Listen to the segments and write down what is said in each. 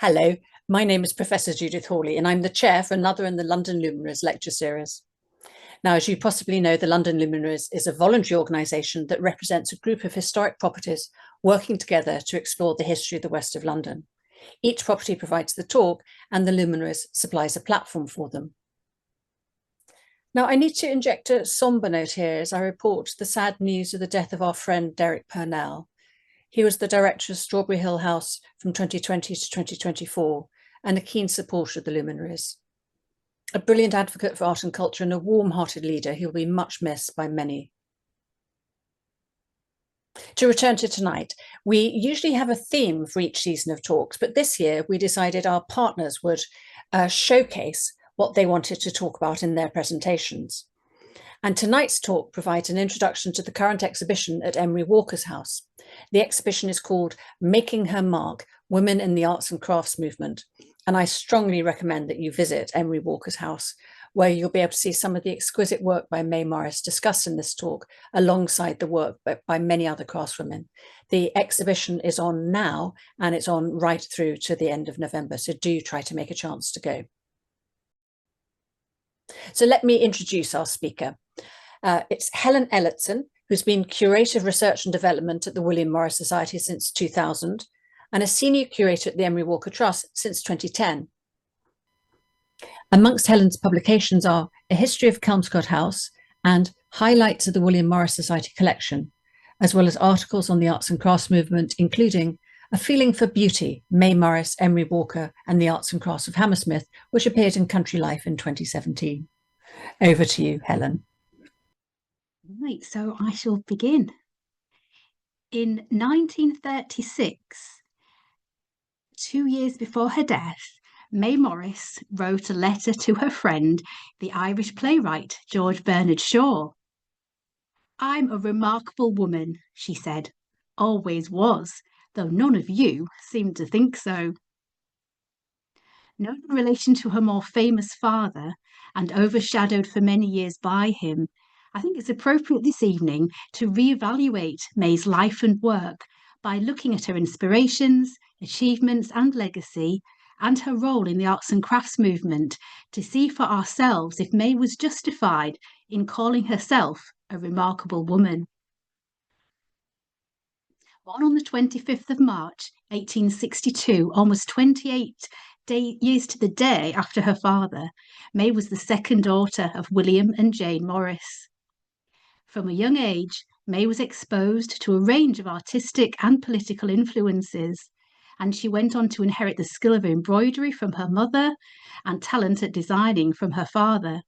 Hello, my name is Professor Judith Hawley, and I'm the chair for another in the London Luminaries lecture series. Now, as you possibly know, the London Luminaries is a voluntary organisation that represents a group of historic properties working together to explore the history of the West of London. Each property provides the talk, and the Luminaries supplies a platform for them. Now, I need to inject a sombre note here as I report the sad news of the death of our friend Derek Purnell. He was the director of Strawberry Hill House from 2020 to 2024 and a keen supporter of the Luminaries. A brilliant advocate for art and culture and a warm-hearted leader, he will be much missed by many. To return to tonight, we usually have a theme for each season of talks, but this year we decided our partners would showcase what they wanted to talk about in their presentations. And tonight's talk provides an introduction to the current exhibition at Emery Walker's house. The exhibition is called Making Her Mark, Women in the Arts and Crafts Movement. And I strongly recommend that you visit Emery Walker's house, where you'll be able to see some of the exquisite work by May Morris discussed in this talk, alongside the work by many other craftswomen. The exhibition is on now, and it's on right through to the end of November, so do try to make a chance to go. So let me introduce our speaker. It's Helen Elletson, who's been Curator of Research and Development at the William Morris Society since 2000 and a Senior Curator at the Emery Walker Trust since 2010. Amongst Helen's publications are A History of Kelmscott House and Highlights of the William Morris Society collection, as well as articles on the arts and crafts movement, including A Feeling for Beauty, May Morris, Emery Walker and the Arts and Crafts of Hammersmith, which appeared in Country Life in 2017. Over to you, Helen. Right, so I shall begin. In 1936, 2 years before her death, May Morris wrote a letter to her friend, the Irish playwright George Bernard Shaw. "I'm a remarkable woman," she said, "always was, though none of you seem to think so." Known in relation to her more famous father and overshadowed for many years by him, I think it's appropriate this evening to reevaluate May's life and work by looking at her inspirations, achievements and legacy, and her role in the arts and crafts movement to see for ourselves if May was justified in calling herself a remarkable woman. Born on the 25th of March, 1862, almost 28 years to the day after her father, May was the second daughter of William and Jane Morris. From a young age, May was exposed to a range of artistic and political influences, and she went on to inherit the skill of embroidery from her mother and talent at designing from her father.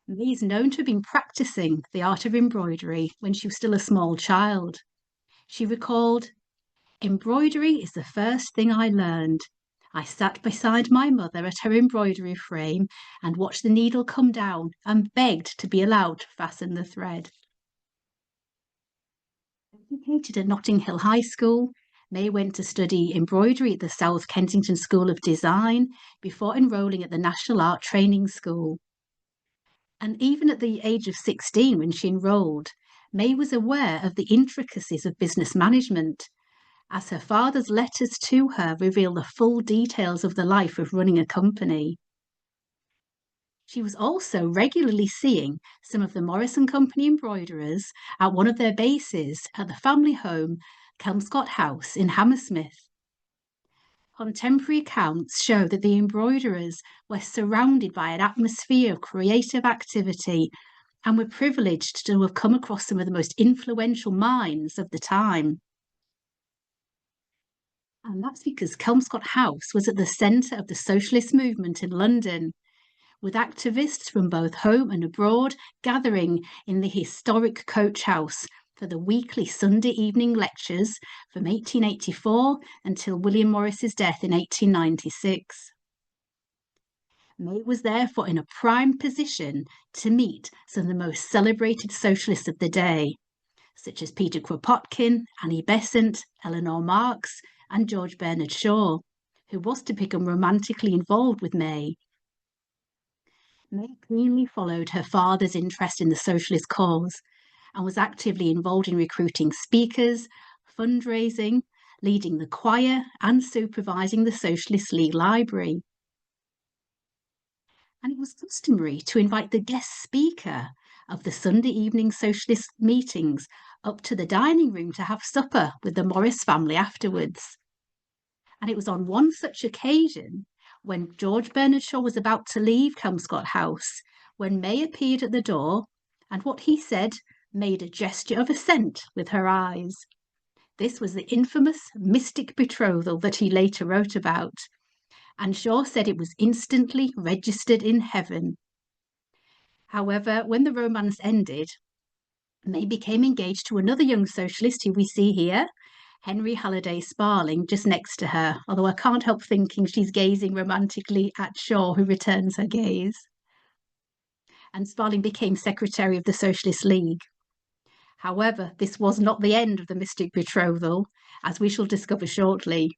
May is known to have been practicing the art of embroidery when she was still a small child. She recalled, "Embroidery is the first thing I learned. I sat beside my mother at her embroidery frame and watched the needle come down and begged to be allowed to fasten the thread." Educated at Notting Hill High School, May went to study embroidery at the South Kensington School of Design before enrolling at the National Art Training School. And even at the age of 16, when she enrolled, May was aware of the intricacies of business management, as her father's letters to her reveal the full details of the life of running a company. She was also regularly seeing some of the Morris and Company embroiderers at one of their bases at the family home, Kelmscott House in Hammersmith. Contemporary accounts show that the embroiderers were surrounded by an atmosphere of creative activity and were privileged to have come across some of the most influential minds of the time. And that's because Kelmscott House was at the centre of the socialist movement in London, with activists from both home and abroad gathering in the historic Coach House for the weekly Sunday evening lectures from 1884 until William Morris's death in 1896. May was therefore in a prime position to meet some of the most celebrated socialists of the day, such as Peter Kropotkin, Annie Besant, Eleanor Marx, and George Bernard Shaw, who was to become romantically involved with May. May keenly followed her father's interest in the socialist cause and was actively involved in recruiting speakers, fundraising, leading the choir and supervising the Socialist League library. And it was customary to invite the guest speaker of the Sunday evening socialist meetings up to the dining room to have supper with the Morris family afterwards. And it was on one such occasion, when George Bernard Shaw was about to leave Kelmscott House, when May appeared at the door, and what he said made a gesture of assent with her eyes. This was the infamous mystic betrothal that he later wrote about, and Shaw said it was instantly registered in heaven. However, when the romance ended, May became engaged to another young socialist who we see here, Henry Halliday Sparling, just next to her, although I can't help thinking she's gazing romantically at Shaw, who returns her gaze. And Sparling became secretary of the Socialist League. However, this was not the end of the mystic betrothal, as we shall discover shortly.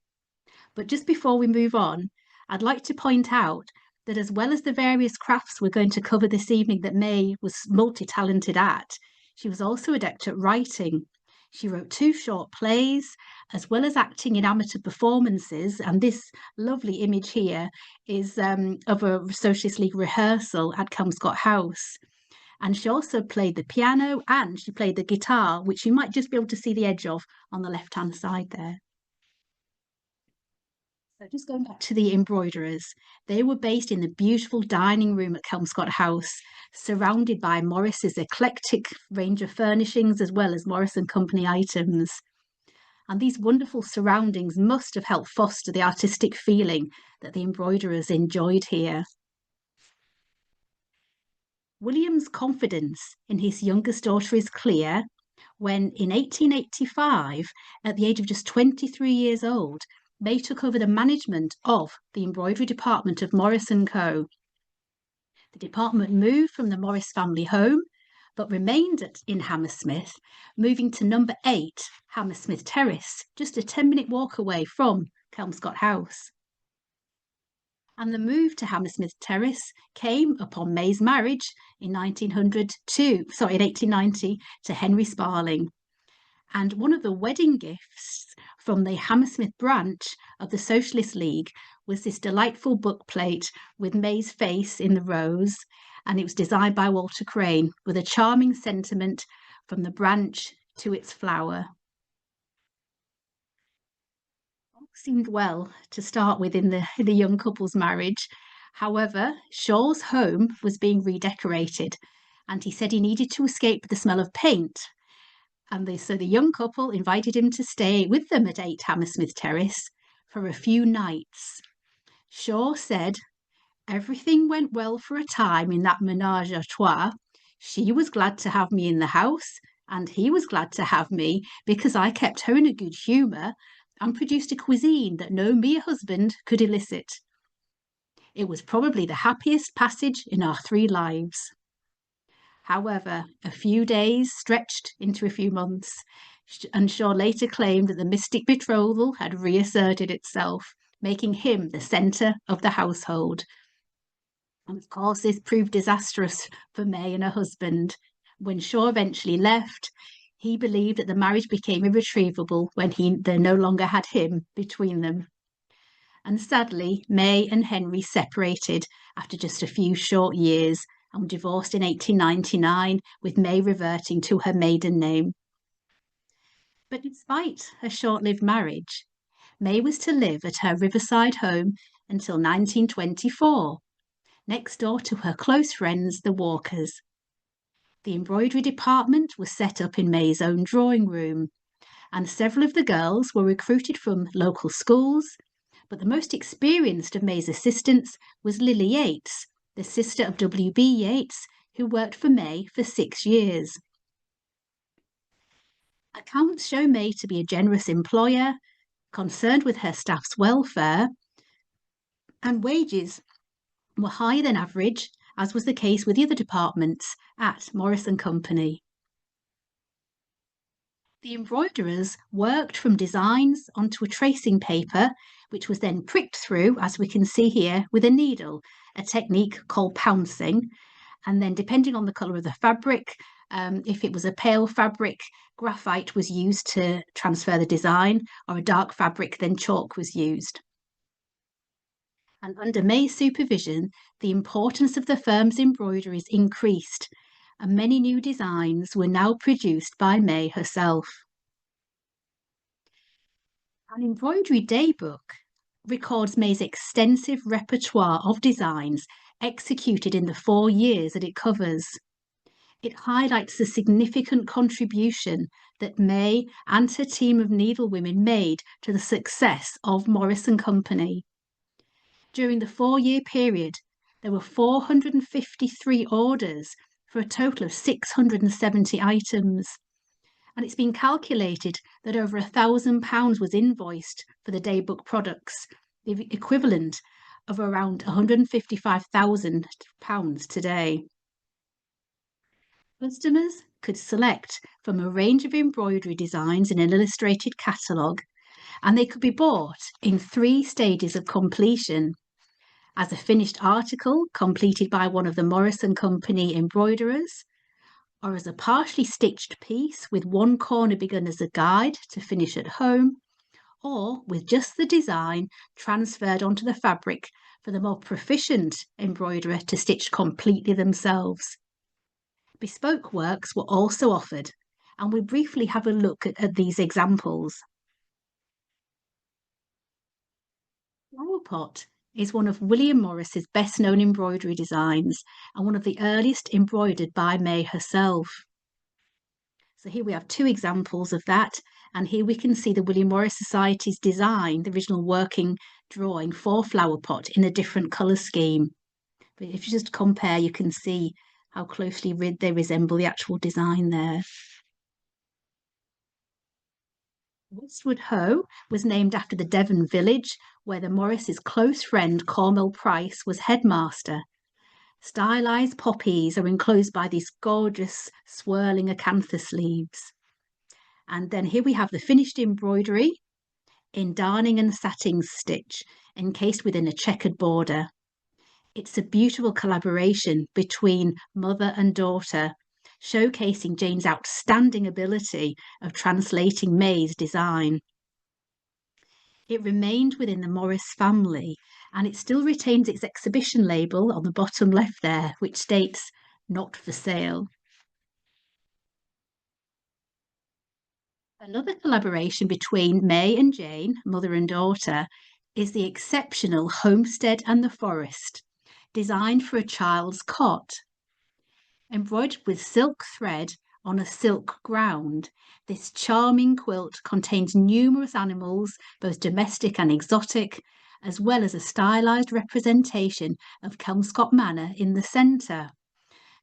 But just before we move on, I'd like to point out that as well as the various crafts we're going to cover this evening that May was multi-talented at, she was also adept at writing. She wrote 2 short plays, as well as acting in amateur performances, and this lovely image here is of a Socialist League rehearsal at Kelmscott House. And she also played the piano and she played the guitar, which you might just be able to see the edge of on the left-hand side there. So just going back to the embroiderers, they were based in the beautiful dining room at Kelmscott House, surrounded by Morris's eclectic range of furnishings as well as Morris and Company items. And these wonderful surroundings must have helped foster the artistic feeling that the embroiderers enjoyed here. William's confidence in his youngest daughter is clear when, in 1885, at the age of just 23 years old, May took over the management of the embroidery department of Morris & Co. The department moved from the Morris family home, but remained in Hammersmith, moving to number 8 Hammersmith Terrace, just a 10-minute walk away from Kelmscott House. And the move to Hammersmith Terrace came upon May's marriage in 1890 to Henry Sparling. And one of the wedding gifts from the Hammersmith branch of the Socialist League was this delightful bookplate with May's face in the rose, and it was designed by Walter Crane with a charming sentiment from the branch to its flower. All seemed well to start with in the young couple's marriage. However, Shaw's home was being redecorated, and he said he needed to escape the smell of paint. And so the young couple invited him to stay with them at 8 Hammersmith Terrace for a few nights. Shaw said, "Everything went well for a time in that ménage à trois. She was glad to have me in the house, and he was glad to have me because I kept her in a good humour and produced a cuisine that no mere husband could elicit. It was probably the happiest passage in our 3 lives." However, a few days stretched into a few months, and Shaw later claimed that the mystic betrothal had reasserted itself, making him the centre of the household. And of course, this proved disastrous for May and her husband. When Shaw eventually left, he believed that the marriage became irretrievable when they no longer had him between them. And sadly, May and Henry separated after just a few short years, and were divorced in 1899, with May reverting to her maiden name. But despite her short-lived marriage, May was to live at her riverside home until 1924, next door to her close friends, the Walkers. The embroidery department was set up in May's own drawing room, and several of the girls were recruited from local schools, but the most experienced of May's assistants was Lily Yates, the sister of W.B. Yeats, who worked for May for 6 years. Accounts show May to be a generous employer, concerned with her staff's welfare, and wages were higher than average, as was the case with the other departments at Morris and Company. The embroiderers worked from designs onto a tracing paper, which was then pricked through, as we can see here, with a needle, a technique called pouncing. And then, depending on the colour of the fabric, If it was a pale fabric, graphite was used to transfer the design, or a dark fabric, then chalk was used. And under May's supervision, the importance of the firm's embroideries increased, and many new designs were now produced by May herself. An embroidery daybook records May's extensive repertoire of designs executed in the 4 years that it covers. It highlights the significant contribution that May and her team of needlewomen made to the success of Morris and Company. During the 4-year period, there were 453 orders for a total of 670 items. And it's been calculated that over £1,000 was invoiced for the daybook products, the equivalent of around £155,000 today. Customers could select from a range of embroidery designs in an illustrated catalogue, and they could be bought in 3 stages of completion: as a finished article completed by one of the Morris and Company embroiderers, or as a partially stitched piece with one corner begun as a guide to finish at home, or with just the design transferred onto the fabric for the more proficient embroiderer to stitch completely themselves. Bespoke works were also offered, and we briefly have a look at these examples. Flower Pot is one of William Morris's best-known embroidery designs and one of the earliest embroidered by May herself. So here we have 2 examples of that, and here we can see the William Morris Society's design, the original working drawing for Flower Pot, in a different colour scheme. But if you just compare, you can see how closely they resemble the actual design there. Westwood Hoe was named after the Devon village where the Morris's close friend Cornwell Price was headmaster. Stylised poppies are enclosed by these gorgeous swirling acanthus leaves. And then here we have the finished embroidery in darning and satin stitch, encased within a checkered border. It's a beautiful collaboration between mother and daughter, showcasing Jane's outstanding ability of translating May's design. It remained within the Morris family, and it still retains its exhibition label on the bottom left there, which states "Not for sale." Another collaboration between May and Jane, mother and daughter, is the exceptional Homestead and the Forest, designed for a child's cot. Embroidered with silk thread on a silk ground, this charming quilt contains numerous animals, both domestic and exotic, as well as a stylised representation of Kelmscott Manor in the centre,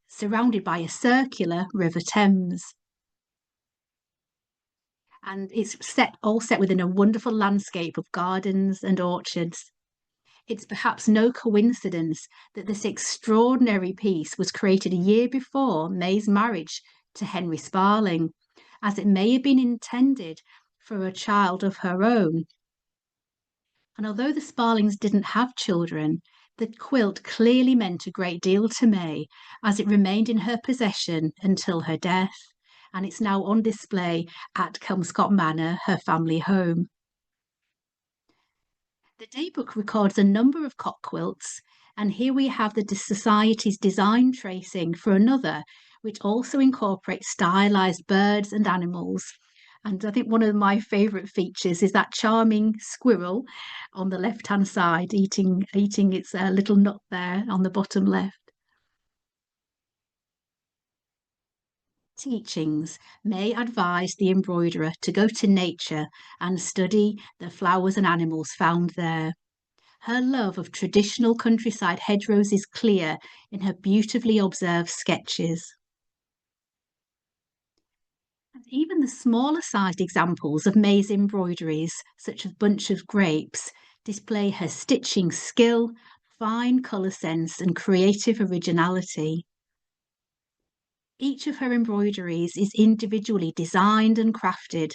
surrounded by a circular River Thames. And it's all set within a wonderful landscape of gardens and orchards. It's perhaps no coincidence that this extraordinary piece was created a year before May's marriage to Henry Sparling, as it may have been intended for a child of her own. And although the Sparlings didn't have children, the quilt clearly meant a great deal to May, as it remained in her possession until her death, and it's now on display at Kelmscott Manor, her family home. The daybook records a number of cot quilts, and here we have the Society's design tracing for another, which also incorporates stylised birds and animals. And I think one of my favourite features is that charming squirrel on the left-hand side, eating its little nut there on the bottom left. Teachings, May advised the embroiderer to go to nature and study the flowers and animals found there. Her love of traditional countryside hedgerows is clear in her beautifully observed sketches. And even the smaller sized examples of May's embroideries, such as Bunch of Grapes, display her stitching skill, fine colour sense and creative originality. Each of her embroideries is individually designed and crafted,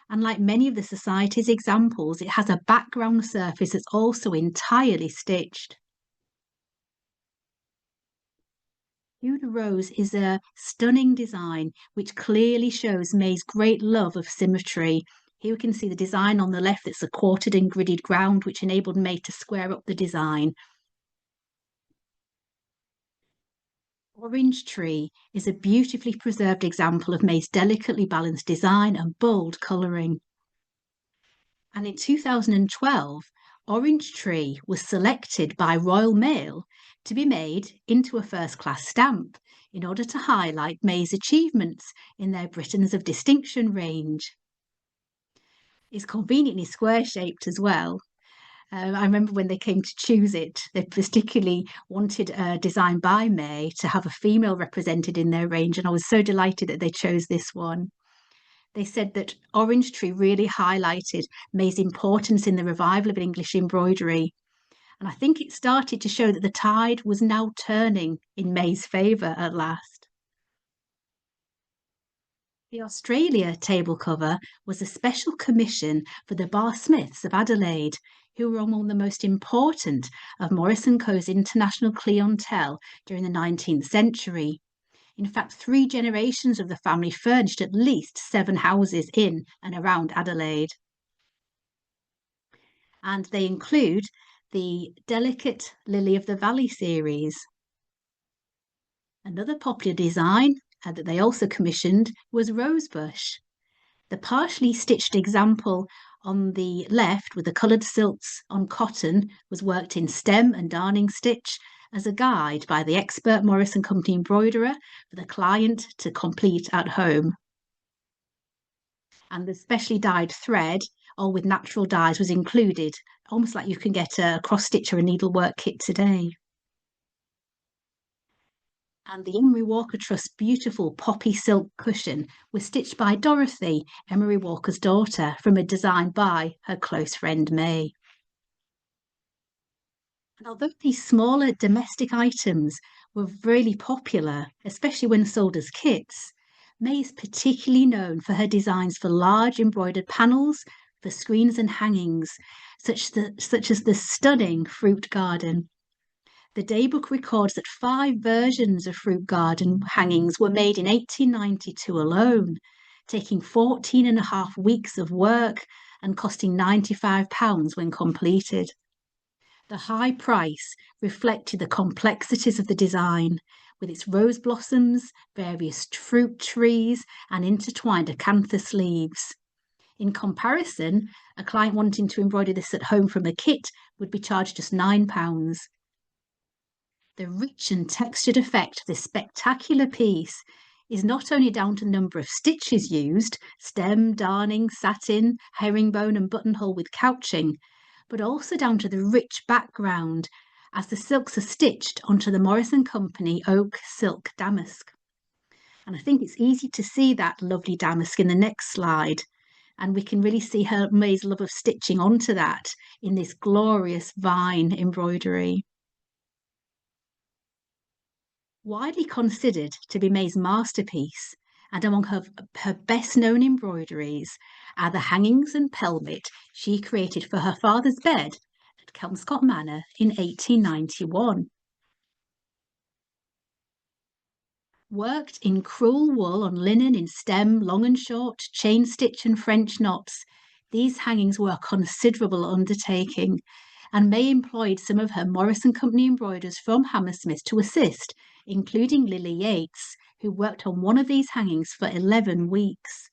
and like many of the Society's examples, it has a background surface that's also entirely stitched. Tudor Rose is a stunning design which clearly shows May's great love of symmetry. Here we can see the design on the left that's a quartered and gridded ground, which enabled May to square up the design. Orange Tree is a beautifully preserved example of May's delicately balanced design and bold colouring. And in 2012, Orange Tree was selected by Royal Mail to be made into a first-class stamp in order to highlight May's achievements in their Britons of Distinction range. It's conveniently square-shaped as well. I remember when they came to choose it, they particularly wanted a design by May to have a female represented in their range, and I was so delighted that they chose this one. They said that Orange Tree really highlighted May's importance in the revival of English embroidery. And I think it started to show that the tide was now turning in May's favour at last. The Australia table cover was a special commission for the Bar Smiths of Adelaide, who were among the most important of Morris & Co.'s international clientele during the 19th century. In fact, 3 generations of the family furnished at least 7 houses in and around Adelaide. And they include the Delicate Lily of the Valley series. Another popular design that they also commissioned was Rosebush. The partially stitched example on the left with the coloured silks on cotton was worked in stem and darning stitch as a guide by the expert Morris & Company embroiderer for the client to complete at home. And the specially dyed thread, all with natural dyes, was included, almost like you can get a cross-stitch or a needlework kit today. And the Emery Walker Trust beautiful poppy silk cushion was stitched by Dorothy, Emery Walker's daughter, from a design by her close friend May. And although these smaller domestic items were really popular, especially when sold as kits, May is particularly known for her designs for large embroidered panels, for screens and hangings, such as the stunning fruit garden. The daybook records that 5 versions of fruit garden hangings were made in 1892 alone, taking 14.5 weeks of work and costing £95 when completed. The high price reflected the complexities of the design, with its rose blossoms, various fruit trees, and intertwined acanthus leaves. In comparison, a client wanting to embroider this at home from a kit would be charged just £9. The rich and textured effect of this spectacular piece is not only down to the number of stitches used, stem, darning, satin, herringbone and buttonhole with couching, but also down to the rich background as the silks are stitched onto the Morris & Company oak silk damask. And I think it's easy to see that lovely damask in the next slide. And we can really see May's love of stitching onto that in this glorious vine embroidery. Widely considered to be May's masterpiece, and among her best-known embroideries are the hangings and pelmet she created for her father's bed at Kelmscott Manor in 1891. Worked in crewel wool on linen in stem, long and short, chain stitch and French knots, these hangings were a considerable undertaking, and May employed some of her Morris & Company embroiderers from Hammersmith to assist, including Lily Yates, who worked on one of these hangings for 11 weeks.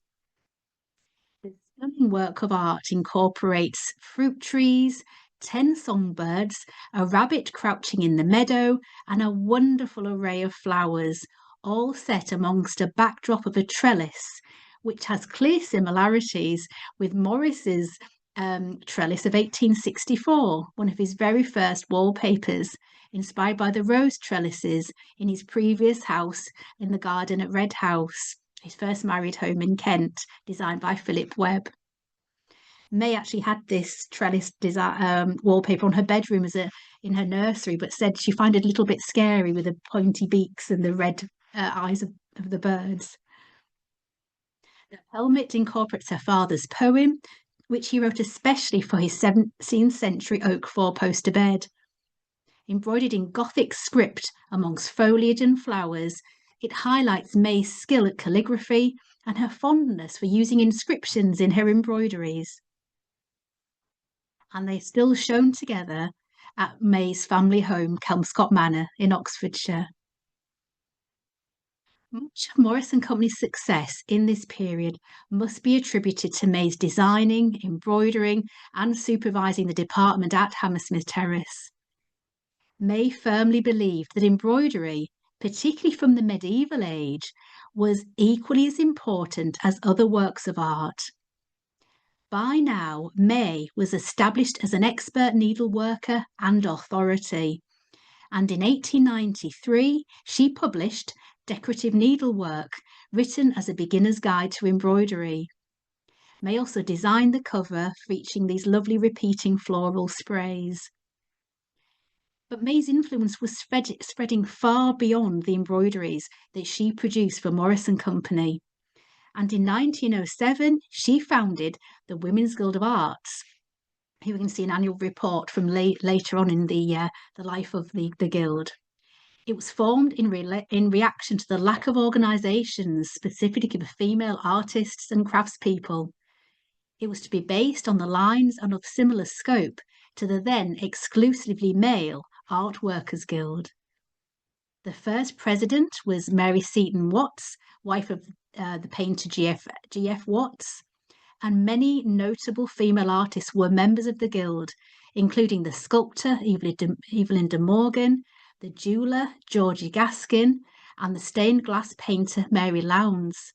The stunning work of art incorporates fruit trees, 10 songbirds, a rabbit crouching in the meadow, and a wonderful array of flowers, all set amongst a backdrop of a trellis, which has clear similarities with Morris's trellis of 1864, one of his very first wallpapers, inspired by the rose trellises in his previous house in the garden at Red House, his first married home in Kent, designed by Philip Webb. May actually had this trellis design, wallpaper on her bedroom in her nursery, but said she found it a little bit scary with the pointy beaks and the red eyes of the birds. The helmet incorporates her father's poem, which he wrote especially for his 17th century oak four-poster bed. Embroidered in Gothic script amongst foliage and flowers, it highlights May's skill at calligraphy and her fondness for using inscriptions in her embroideries. And they're still shown together at May's family home, Kelmscott Manor in Oxfordshire. Much of Morris and Company's success in this period must be attributed to May's designing, embroidering, and supervising the department at Hammersmith Terrace. May firmly believed that embroidery, particularly from the medieval age, was equally as important as other works of art. By now, May was established as an expert needleworker and authority, and in 1893 she published Decorative Needlework, written as a beginner's guide to embroidery. May also designed the cover featuring these lovely repeating floral sprays. But May's influence was spreading far beyond the embroideries that she produced for Morris and Company. And in 1907, she founded the Women's Guild of Arts. Here we can see an annual report from later on in the life of the guild. It was formed in reaction to the lack of organisations specifically for female artists and craftspeople. It was to be based on the lines and of similar scope to the then exclusively male Art Workers Guild. The first president was Mary Seton Watts, wife of the painter G.F. Watts, and many notable female artists were members of the guild, including the sculptor Evelyn de Morgan, the jeweller Georgie Gaskin, and the stained glass painter Mary Lowndes.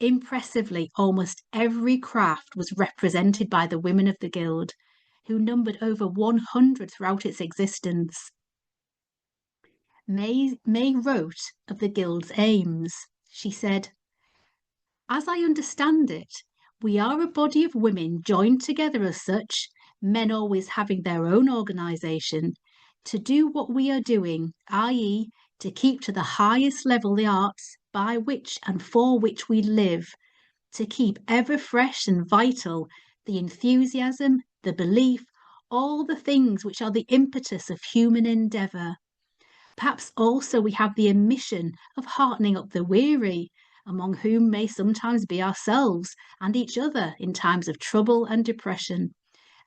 Impressively, almost every craft was represented by the women of the guild, who numbered over 100 throughout its existence. May wrote of the guild's aims. She said, "As I understand it, we are a body of women joined together as such, men always having their own organisation, to do what we are doing, i.e., to keep to the highest level the arts by which and for which we live, to keep ever fresh and vital the enthusiasm, the belief, all the things which are the impetus of human endeavour. Perhaps also we have the omission of heartening up the weary, among whom may sometimes be ourselves and each other in times of trouble and depression,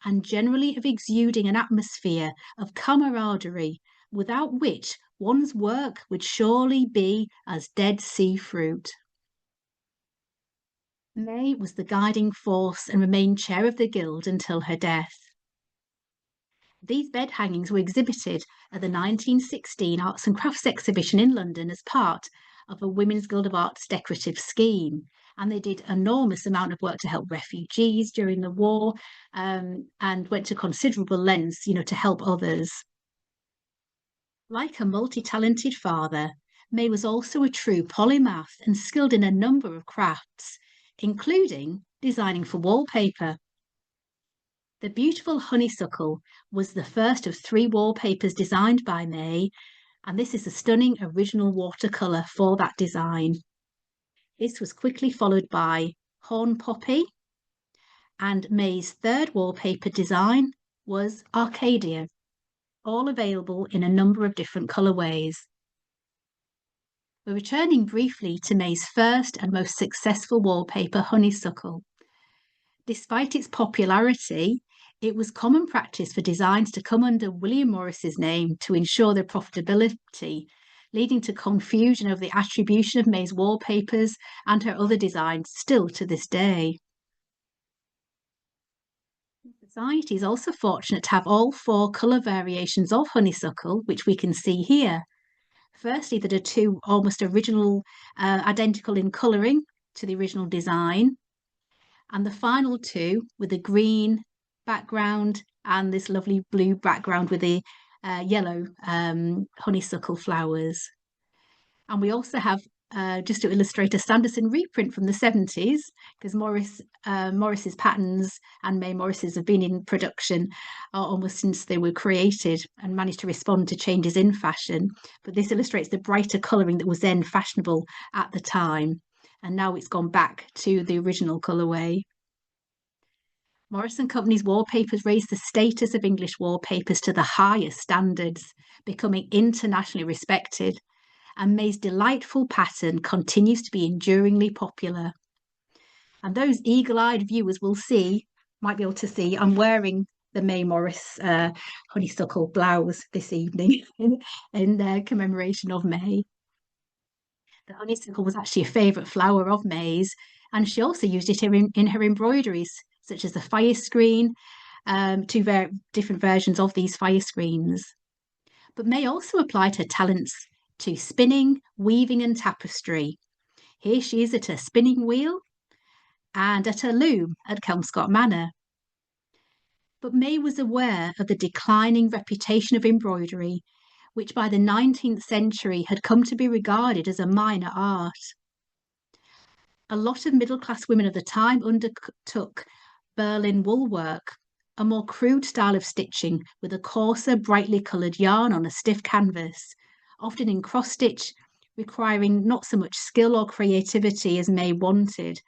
and generally of exuding an atmosphere of camaraderie, without which one's work would surely be as Dead Sea fruit." May was the guiding force and remained chair of the guild until her death. These bed hangings were exhibited at the 1916 Arts and Crafts exhibition in London as part of a Women's Guild of Arts decorative scheme. And they did enormous amount of work to help refugees during the war, and went to considerable lengths, to help others. Like a multi-talented father, May was also a true polymath and skilled in a number of crafts, including designing for wallpaper. The beautiful honeysuckle was the first of 3 wallpapers designed by May, and this is a stunning original watercolour for that design. This was quickly followed by Horn Poppy, and May's 3rd wallpaper design was Arcadia, all available in a number of different colourways. We're returning briefly to May's first and most successful wallpaper, Honeysuckle. Despite its popularity, it was common practice for designs to come under William Morris's name to ensure their profitability, leading to confusion over the attribution of May's wallpapers and her other designs still to this day. Society is also fortunate to have all 4 colour variations of honeysuckle, which we can see here. Firstly, there are 2 almost identical in colouring to the original design, and the final 2 with a green background and this lovely blue background with the yellow honeysuckle flowers. And we also have, just to illustrate, a Sanderson reprint from the 70s, because Morris's patterns and May Morris's have been in production almost since they were created and managed to respond to changes in fashion. But this illustrates the brighter colouring that was then fashionable at the time, and now it's gone back to the original colourway. Morris and Company's wallpapers raised the status of English wallpapers to the highest standards, becoming internationally respected, and May's delightful pattern continues to be enduringly popular. And those eagle-eyed viewers might be able to see, I'm wearing the May Morris honeysuckle blouse this evening in commemoration of May. The honeysuckle was actually a favourite flower of May's, and she also used it in her embroideries, such as the fire screen, two different versions of these fire screens. But May also applied her talents to spinning, weaving and tapestry. Here she is at her spinning wheel and at her loom at Kelmscott Manor. But May was aware of the declining reputation of embroidery, which by the 19th century had come to be regarded as a minor art. A lot of middle-class women of the time undertook Berlin wool work, a more crude style of stitching with a coarser, brightly coloured yarn on a stiff canvas, often in cross-stitch, requiring not so much skill or creativity as May wanted,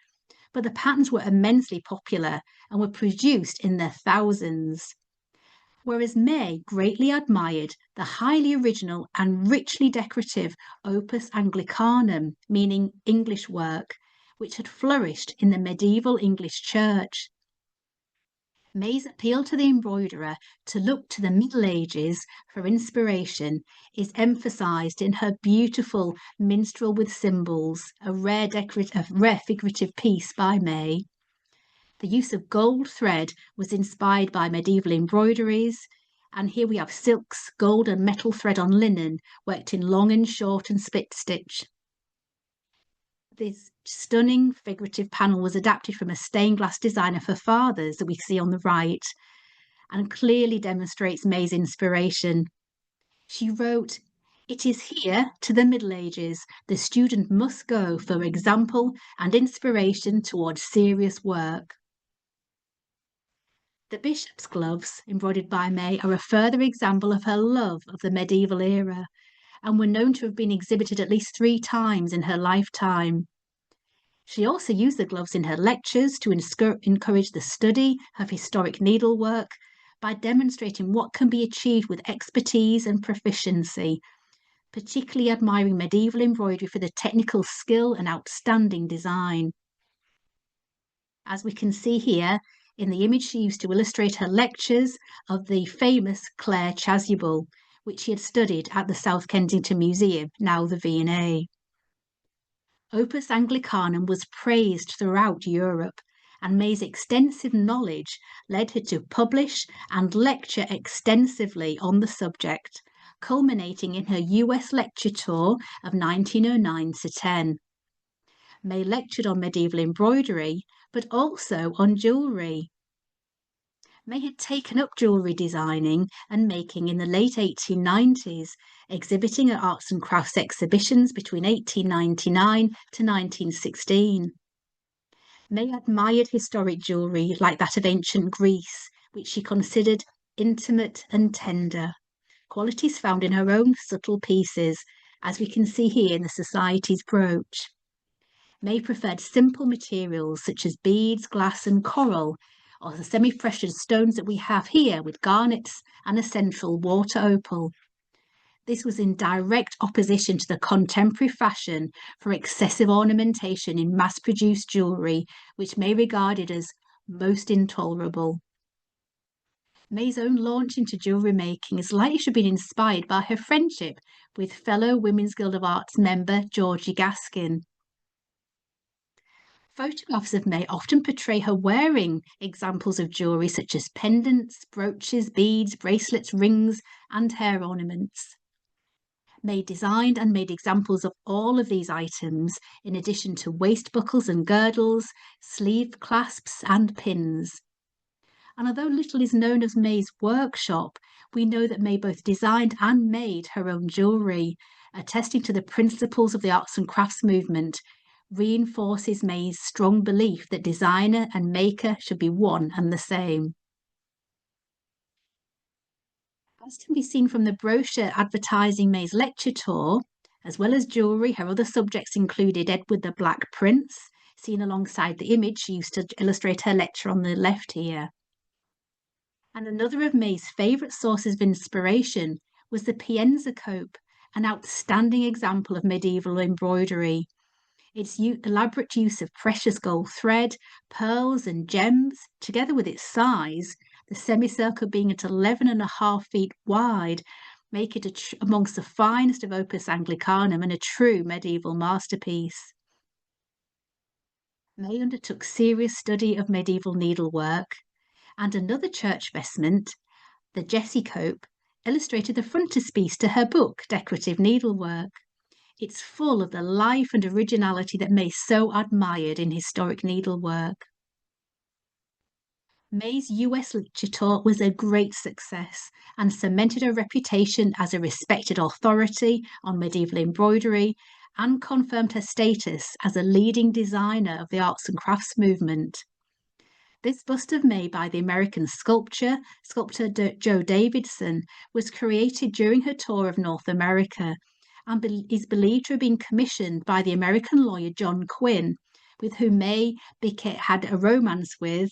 but the patterns were immensely popular and were produced in their thousands. Whereas May greatly admired the highly original and richly decorative opus Anglicanum, meaning English work, which had flourished in the medieval English church. May's appeal to the embroiderer to look to the Middle Ages for inspiration is emphasised in her beautiful Minstrel with Symbols, a rare figurative piece by May. The use of gold thread was inspired by medieval embroideries, and here we have silks, gold and metal thread on linen, worked in long and short and split stitch. This stunning figurative panel was adapted from a stained glass design of her father's that we see on the right, and clearly demonstrates May's inspiration. She wrote, "It is here, to the Middle Ages, the student must go for example and inspiration towards serious work." The bishop's gloves, embroidered by May, are a further example of her love of the medieval era, and were known to have been exhibited at least 3 times in her lifetime. She also used the gloves in her lectures to encourage the study of historic needlework by demonstrating what can be achieved with expertise and proficiency, particularly admiring medieval embroidery for the technical skill and outstanding design. As we can see here, in the image she used to illustrate her lectures of the famous Claire Chasuble, which she had studied at the South Kensington Museum, now the V&A. Opus Anglicanum was praised throughout Europe, and May's extensive knowledge led her to publish and lecture extensively on the subject, culminating in her US lecture tour of 1909-10. May lectured on medieval embroidery, but also on jewellery. May had taken up jewellery designing and making in the late 1890s, exhibiting at arts and crafts exhibitions between 1899 to 1916. May admired historic jewellery like that of ancient Greece, which she considered intimate and tender, qualities found in her own subtle pieces, as we can see here in the Society's brooch. May preferred simple materials such as beads, glass and coral, or the semi-precious stones that we have here with garnets and a central water opal. This was in direct opposition to the contemporary fashion for excessive ornamentation in mass-produced jewellery, which May regarded as most intolerable. May's own launch into jewellery making is likely to have been inspired by her friendship with fellow Women's Guild of Arts member Georgie Gaskin. Photographs of May often portray her wearing examples of jewellery such as pendants, brooches, beads, bracelets, rings and hair ornaments. May designed and made examples of all of these items, in addition to waist buckles and girdles, sleeve clasps and pins. And although little is known of May's workshop, we know that May both designed and made her own jewellery, attesting to the principles of the arts and crafts movement, reinforces May's strong belief that designer and maker should be one and the same. As can be seen from the brochure advertising May's lecture tour, as well as jewellery, her other subjects included Edward the Black Prince, seen alongside the image she used to illustrate her lecture on the left here, And another of May's favourite sources of inspiration was the Pienza cope, an outstanding example of medieval embroidery. Its elaborate use of precious gold thread, pearls, and gems, together with its size, the semicircle being at 11.5 feet wide, make it amongst the finest of Opus Anglicanum and a true medieval masterpiece. May undertook serious study of medieval needlework, and another church vestment, the Jessie cope, illustrated the frontispiece to her book, Decorative Needlework. It's full of the life and originality that May so admired in historic needlework. May's US lecture tour was a great success and cemented her reputation as a respected authority on medieval embroidery and confirmed her status as a leading designer of the arts and crafts movement. This bust of May by the American sculptor Joe Davidson was created during her tour of North America and is believed to have been commissioned by the American lawyer John Quinn, with whom May had a romance with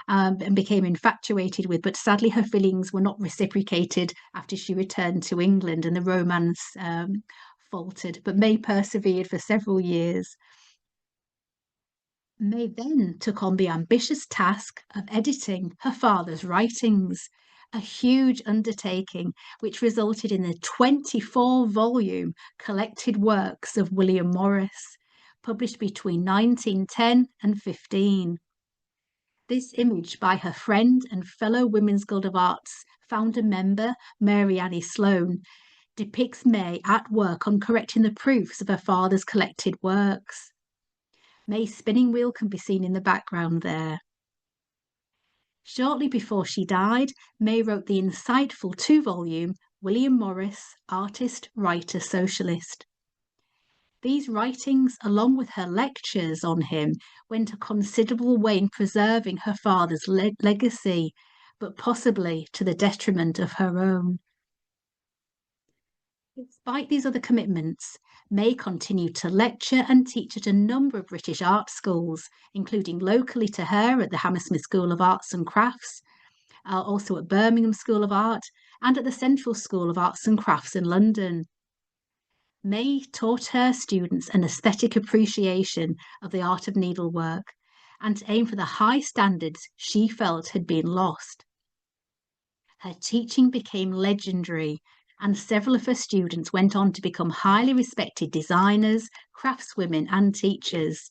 and became infatuated with, but sadly her feelings were not reciprocated after she returned to England and the romance faltered, but May persevered for several years. May then took on the ambitious task of editing her father's writings, a huge undertaking which resulted in the 24-volume collected works of William Morris, published between 1910 and 15. This image by her friend and fellow Women's Guild of Arts founder member Mary Annie Sloan depicts May at work on correcting the proofs of her father's collected works. May's spinning wheel can be seen in the background there. Shortly before she died, May wrote the insightful 2-volume William Morris, Artist, Writer, Socialist. These writings, along with her lectures on him, went a considerable way in preserving her father's legacy, but possibly to the detriment of her own. Despite these other commitments, May continued to lecture and teach at a number of British art schools, including locally to her at the Hammersmith School of Arts and Crafts, also at Birmingham School of Art, and at the Central School of Arts and Crafts in London. May taught her students an aesthetic appreciation of the art of needlework and aimed for the high standards she felt had been lost. Her teaching became legendary, and several of her students went on to become highly respected designers, craftswomen, and teachers.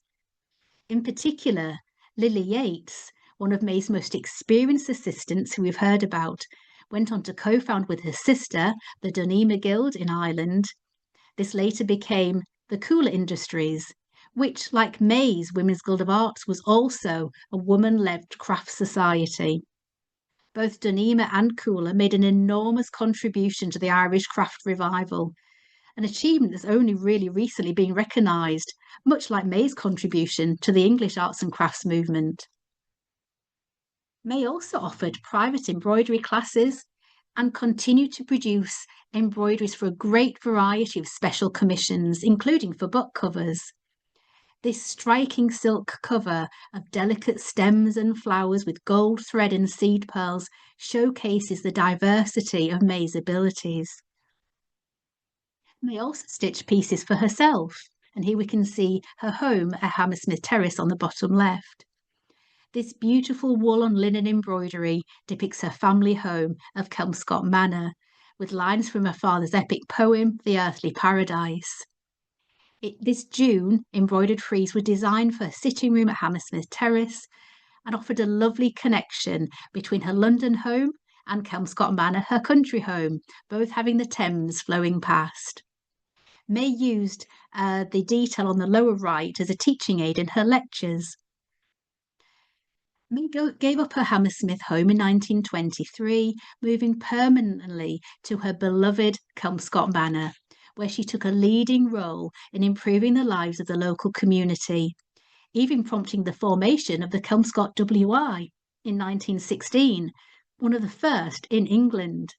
In particular, Lily Yates, one of May's most experienced assistants who we've heard about, went on to co-found with her sister the Dunema Guild in Ireland. This later became the Cooler Industries, which, like May's Women's Guild of Arts, was also a woman-led craft society. Both Dunema and Cooler made an enormous contribution to the Irish craft revival, an achievement that's only really recently been recognised, much like May's contribution to the English arts and crafts movement. May also offered private embroidery classes and continued to produce embroideries for a great variety of special commissions, including for book covers. This striking silk cover of delicate stems and flowers with gold thread and seed pearls showcases the diversity of May's abilities. May also stitch pieces for herself, and here we can see her home at Hammersmith Terrace on the bottom left. This beautiful wool on linen embroidery depicts her family home of Kelmscott Manor, with lines from her father's epic poem, The Earthly Paradise. This June, embroidered frieze were designed for her sitting room at Hammersmith Terrace and offered a lovely connection between her London home and Kelmscott Manor, her country home, both having the Thames flowing past. May used the detail on the lower right as a teaching aid in her lectures. May gave up her Hammersmith home in 1923, moving permanently to her beloved Kelmscott Manor, where she took a leading role in improving the lives of the local community, even prompting the formation of the Kelmscott WI in 1916, one of the first in England.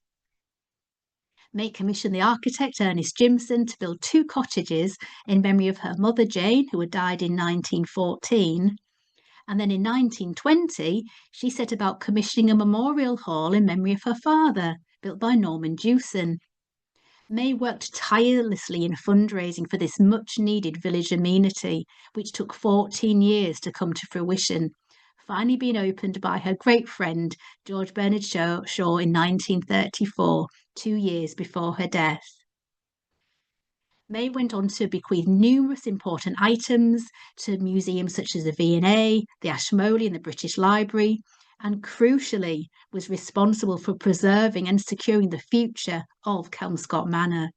May commissioned the architect Ernest Jimson to build 2 cottages in memory of her mother Jane, who had died in 1914, And then in 1920, she set about commissioning a memorial hall in memory of her father, built by Norman Jewson. May worked tirelessly in fundraising for this much-needed village amenity, which took 14 years to come to fruition, finally being opened by her great friend George Bernard Shaw in 1934, 2 years before her death. May went on to bequeath numerous important items to museums such as the V&A, the Ashmolean, and the British Library, and crucially was responsible for preserving and securing the future of Kelmscott Manor.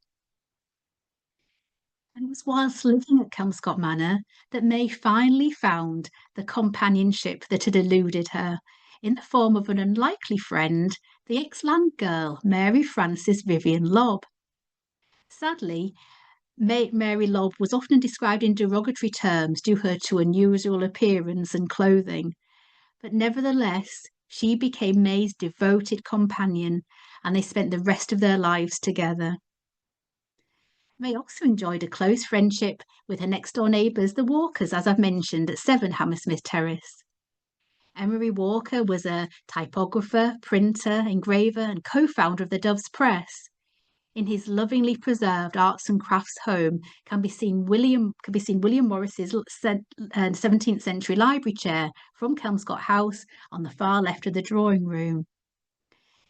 And it was whilst living at Kelmscott Manor that May finally found the companionship that had eluded her in the form of an unlikely friend, the ex-land girl, Mary Frances Vivian Lobb. Sadly, Mary Lobb was often described in derogatory terms due to her unusual appearance and clothing, but nevertheless, she became May's devoted companion, and they spent the rest of their lives together. May also enjoyed a close friendship with her next-door neighbours, the Walkers, as I've mentioned, at 7 Hammersmith Terrace. Emery Walker was a typographer, printer, engraver, and co-founder of the Doves Press. In his lovingly preserved arts and crafts home can be seen William Morris's 17th century library chair from Kelmscott House on the far left of the drawing room.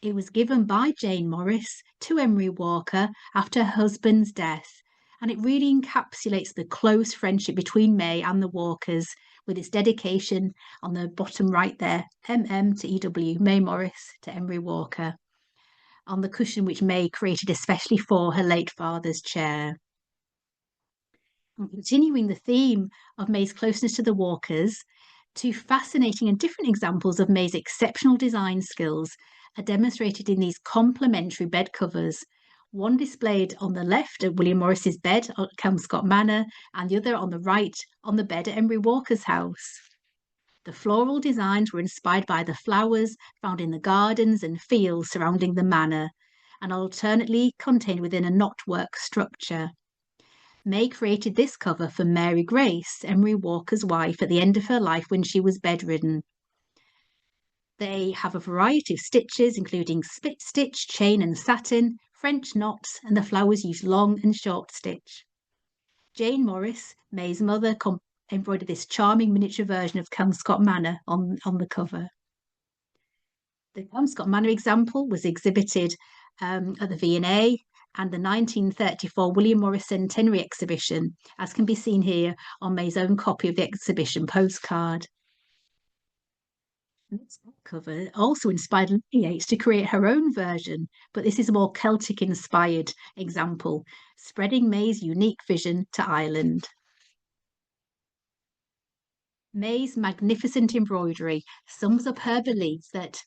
It was given by Jane Morris to Emery Walker after her husband's death, and it really encapsulates the close friendship between May and the Walkers, with its dedication on the bottom right there, MM to EW, May Morris to Emery Walker, on the cushion which May created especially for her late father's chair. And continuing the theme of May's closeness to the Walkers, two fascinating and different examples of May's exceptional design skills are demonstrated in these complementary bed covers, one displayed on the left at William Morris's bed at Kelmscott Manor, and the other on the right on the bed at Emery Walker's house. The floral designs were inspired by the flowers found in the gardens and fields surrounding the manor, and alternately contained within a knotwork structure. May created this cover for Mary Grace, Emery Walker's wife, at the end of her life when she was bedridden. They have a variety of stitches, including split stitch, chain and satin, French knots, and the flowers use long and short stitch. Jane Morris, May's mother, embroidered this charming miniature version of Kelmscott Manor on the cover. The Kelmscott Manor example was exhibited at the V&A and the 1934 William Morris Centenary exhibition, as can be seen here on May's own copy of the exhibition postcard. This cover also inspired Lily Yates to create her own version, but this is a more Celtic-inspired example, spreading May's unique vision to Ireland. May's magnificent embroidery sums up her belief that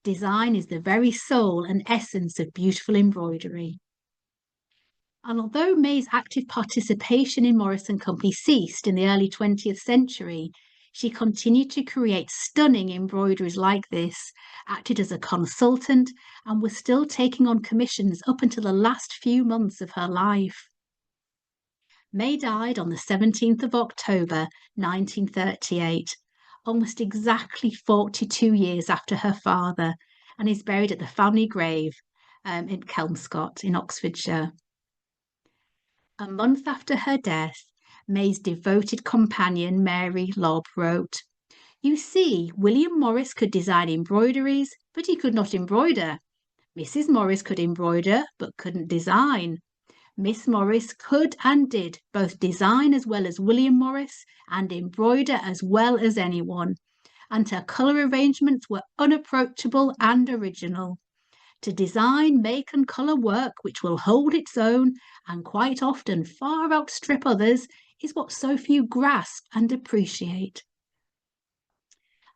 design is the very soul and essence of beautiful embroidery. And although May's active participation in Morris & Company ceased in the early 20th century, she continued to create stunning embroideries like this, acted as a consultant, and was still taking on commissions up until the last few months of her life. May died on the 17th of October 1938, almost exactly 42 years after her father, and is buried at the family grave in Kelmscott in Oxfordshire. A month after her death, May's devoted companion Mary Lobb wrote, "You see, William Morris could design embroideries, but he could not embroider. Mrs. Morris could embroider, but couldn't design. Miss Morris could and did both design as well as William Morris and embroider as well as anyone, and her colour arrangements were unapproachable and original. To design, make and colour work which will hold its own and quite often far outstrip others is what so few grasp and appreciate."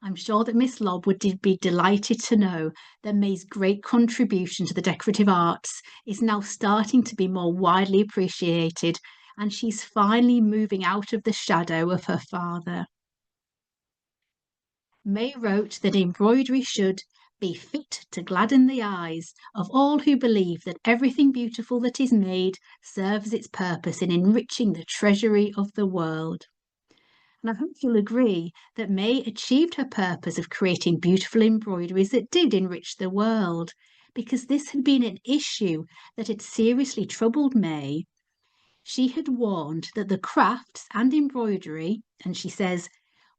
I'm sure that Miss Lobb would be delighted to know that May's great contribution to the decorative arts is now starting to be more widely appreciated, and she's finally moving out of the shadow of her father. May wrote that embroidery should be fit to gladden the eyes of all who believe that everything beautiful that is made serves its purpose in enriching the treasury of the world. And I hope you'll agree that May achieved her purpose of creating beautiful embroideries that did enrich the world, because this had been an issue that had seriously troubled May. She had warned that the crafts and embroidery, and she says,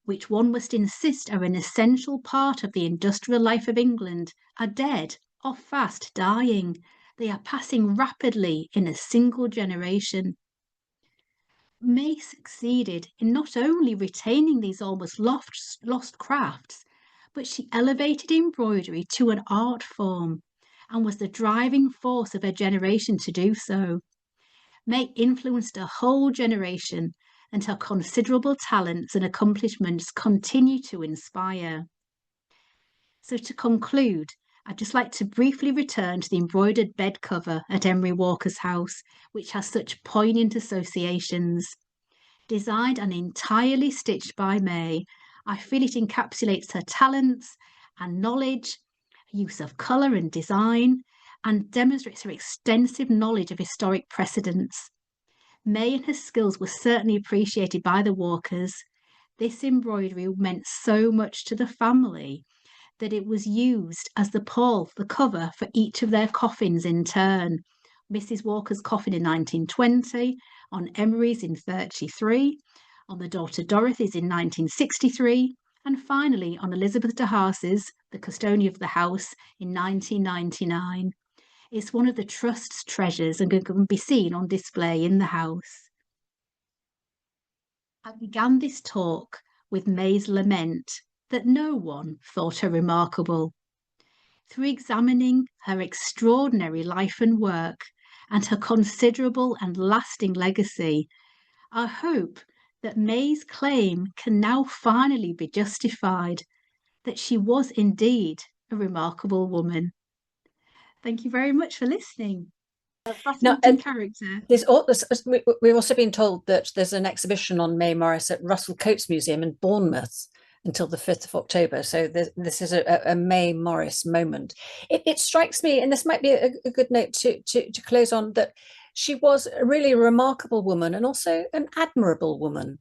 which one must insist are an essential part of the industrial life of England, are dead or fast dying. They are passing rapidly in a single generation. May succeeded in not only retaining these almost lost crafts, but she elevated embroidery to an art form and was the driving force of her generation to do so. May influenced a whole generation, and her considerable talents and accomplishments continue to inspire. So to conclude, I'd just like to briefly return to the embroidered bed cover at Emery Walker's house, which has such poignant associations. Designed and entirely stitched by May, I feel it encapsulates her talents and knowledge, use of colour and design, and demonstrates her extensive knowledge of historic precedents. May and her skills were certainly appreciated by the Walkers. This embroidery meant so much to the family that it was used as the cover for each of their coffins in turn. Mrs. Walker's coffin in 1920, on Emery's in 33, on the daughter Dorothy's in 1963, and finally on Elizabeth de Haas's, the custodian of the house, in 1999. It's one of the Trust's treasures and can be seen on display in the house. I began this talk with May's lament that no one thought her remarkable. Through examining her extraordinary life and work and her considerable and lasting legacy, I hope that May's claim can now finally be justified, that she was indeed a remarkable woman. Thank you very much for listening. A fascinating character. We've also been told that there's an exhibition on May Morris at Russell Coates Museum in Bournemouth until the 5th of October. So this is a May Morris moment. It strikes me, and this might be a good note to close on, that she was a really remarkable woman and also an admirable woman,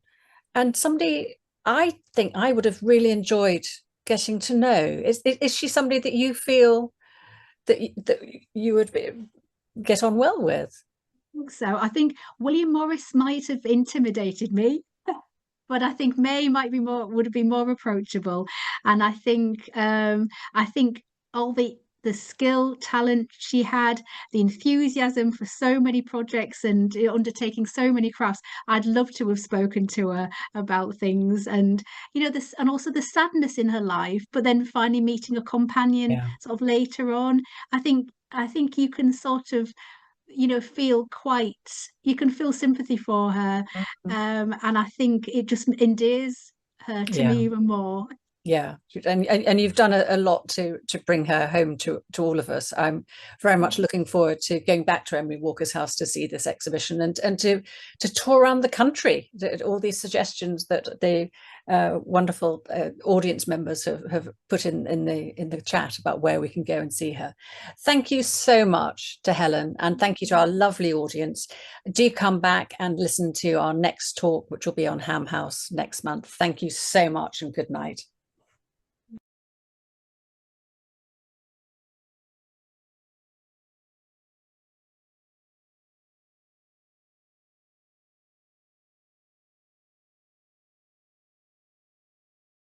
and somebody I think I would have really enjoyed getting to know. Is she somebody that you feel that you would get on well with? So I think William Morris might have intimidated me, but I think May would be more approachable. And I think all the skill, talent she had, the enthusiasm for so many projects and undertaking so many crafts, I'd love to have spoken to her about things, and this, and also the sadness in her life, but then finally meeting a companion sort of later on. I think you can sort of you can feel sympathy for her, and I think it just endears her to me even more. Yeah, and you've done a lot to bring her home to all of us. I'm very much looking forward to going back to Emery Walker's house to see this exhibition and to tour around the country. All these suggestions that the wonderful audience members have put in the chat about where we can go and see her. Thank you so much to Helen, and thank you to our lovely audience. Do come back and listen to our next talk, which will be on Ham House next month. Thank you so much, and good night.